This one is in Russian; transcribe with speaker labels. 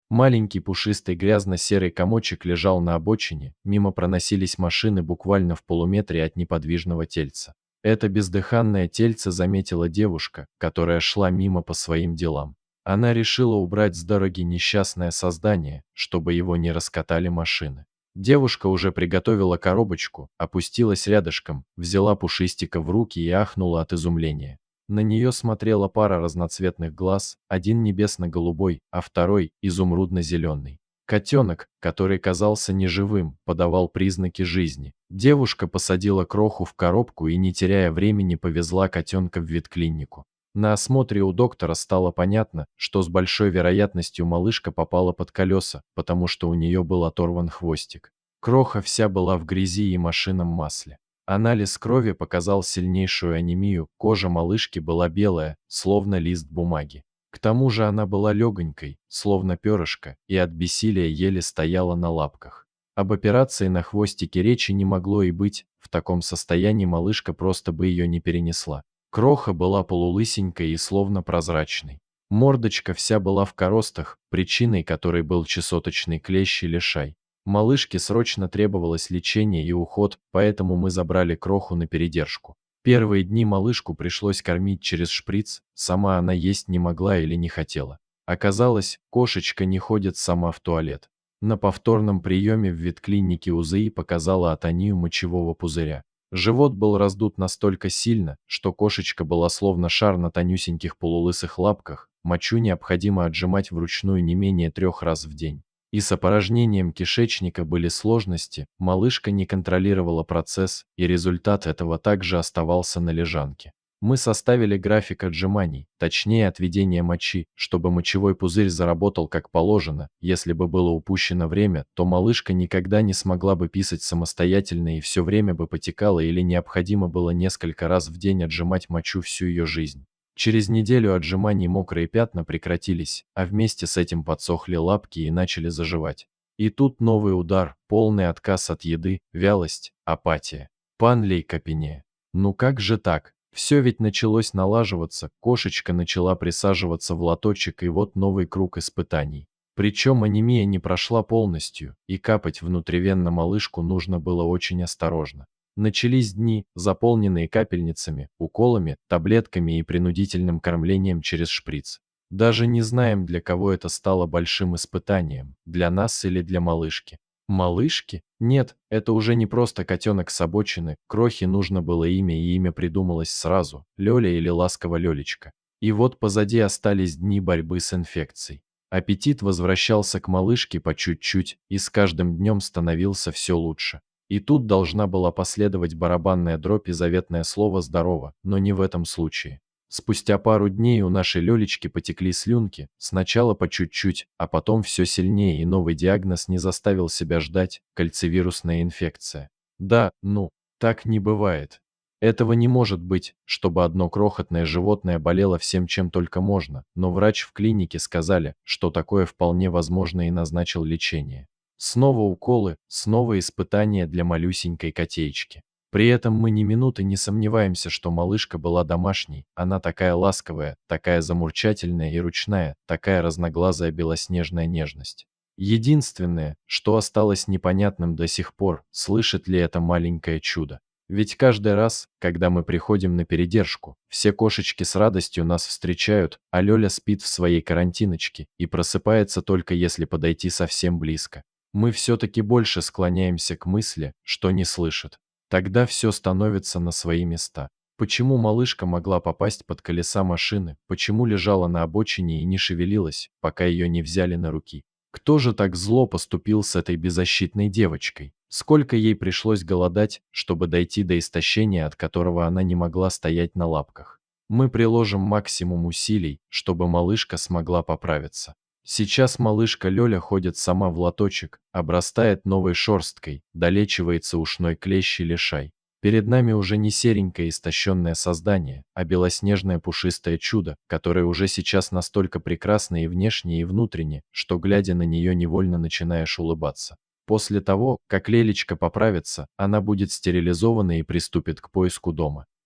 Speaker 1: Маленький пушистый грязно-серый комочек лежал на обочине, мимо проносились машины буквально в полуметре от неподвижного тельца. Это бездыханное тельце заметила девушка, которая шла мимо по своим делам. Она решила убрать с дороги несчастное создание, чтобы его не раскатали машины. Девушка уже приготовила коробочку, опустилась рядышком, взяла пушистика в руки и ахнула от изумления. На нее смотрела пара разноцветных глаз, один небесно-голубой, а второй изумрудно-зеленый. Котенок, который казался неживым, подавал признаки жизни. Девушка посадила кроху в коробку и, не теряя времени, повезла котенка в ветклинику. На осмотре у доктора стало понятно, что с большой вероятностью малышка попала под колеса, потому что у нее был оторван хвостик. Кроха вся была в грязи и машинном масле. Анализ крови показал сильнейшую анемию, кожа малышки была белая, словно лист бумаги. К тому же она была легонькой, словно перышко, и от бессилия еле стояла на лапках. Об операции на хвостике речи не могло и быть, в таком состоянии малышка просто бы ее не перенесла. Кроха была полулысенькой и словно прозрачной. Мордочка вся была в коростах, причиной которой был чесоточный клещ и лишай. Малышке срочно требовалось лечение и уход, поэтому мы забрали Кроху на передержку. Первые дни малышку пришлось кормить через шприц, сама она есть не могла или не хотела. Оказалось, кошечка не ходит сама в туалет. На повторном приеме в ветклинике УЗИ показала атонию мочевого пузыря. Живот был раздут настолько сильно, что кошечка была словно шар на тонюсеньких полулысых лапках, мочу необходимо отжимать вручную не менее 3 раз в день. И с опорожнением кишечника были сложности, малышка не контролировала процесс, и результат этого также оставался на лежанке. Мы составили график отжиманий, точнее отведения мочи, чтобы мочевой пузырь заработал как положено. Если бы было упущено время, то малышка никогда не смогла бы писать самостоятельно и все время бы потекала или необходимо было несколько раз в день отжимать мочу всю ее жизнь. Через неделю отжиманий мокрые пятна прекратились, а вместе с этим подсохли лапки и начали заживать. И тут новый удар, полный отказ от еды, вялость, апатия. Пан Лейкопения. Ну как же так? Все ведь началось налаживаться, кошечка начала присаживаться в лоточек, и вот новый круг испытаний. Причем анемия не прошла полностью, и капать внутривенно малышку нужно было очень осторожно. Начались дни, заполненные капельницами, уколами, таблетками и принудительным кормлением через шприц. Даже не знаем, для кого это стало большим испытанием, для нас или для малышки. Малышки? Нет, это уже не просто котенок с обочины, Крохе нужно было имя, и имя придумалось сразу, Лёля или ласково Лёлечка. И вот позади остались дни борьбы с инфекцией. Аппетит возвращался к малышке по чуть-чуть, и с каждым днем становился все лучше. И тут должна была последовать барабанная дробь и заветное слово «здорово», но не в этом случае. Спустя пару дней у нашей Лёлечки потекли слюнки, сначала по чуть-чуть, а потом все сильнее, и новый диагноз не заставил себя ждать – кальцивирусная инфекция. Да, ну, так не бывает. Этого не может быть, чтобы одно крохотное животное болело всем, чем только можно, но врач в клинике сказали, что такое вполне возможно, и назначил лечение. Снова уколы, снова испытания для малюсенькой котеечки. При этом мы ни минуты не сомневаемся, что малышка была домашней, она такая ласковая, такая замурчательная и ручная, такая разноглазая белоснежная нежность. Единственное, что осталось непонятным до сих пор, слышит ли это маленькое чудо. Ведь каждый раз, когда мы приходим на передержку, все кошечки с радостью нас встречают, а Лёля спит в своей карантиночке и просыпается только если подойти совсем близко. Мы все-таки больше склоняемся к мысли, что не слышит. Тогда все становится на свои места. Почему малышка могла попасть под колеса машины, почему лежала на обочине и не шевелилась, пока ее не взяли на руки? Кто же так зло поступил с этой беззащитной девочкой? Сколько ей пришлось голодать, чтобы дойти до истощения, от которого она не могла стоять на лапках? Мы приложим максимум усилий, чтобы малышка смогла поправиться. Сейчас малышка Лёля ходит сама в лоточек, обрастает новой шерсткой, долечивается ушной клещ и лишай. Перед нами уже не серенькое истощенное создание, а белоснежное пушистое чудо, которое уже сейчас настолько прекрасно и внешне, и внутренне, что, глядя на нее, невольно начинаешь улыбаться. После того, как Лелечка поправится, она будет стерилизована и приступит к поиску дома.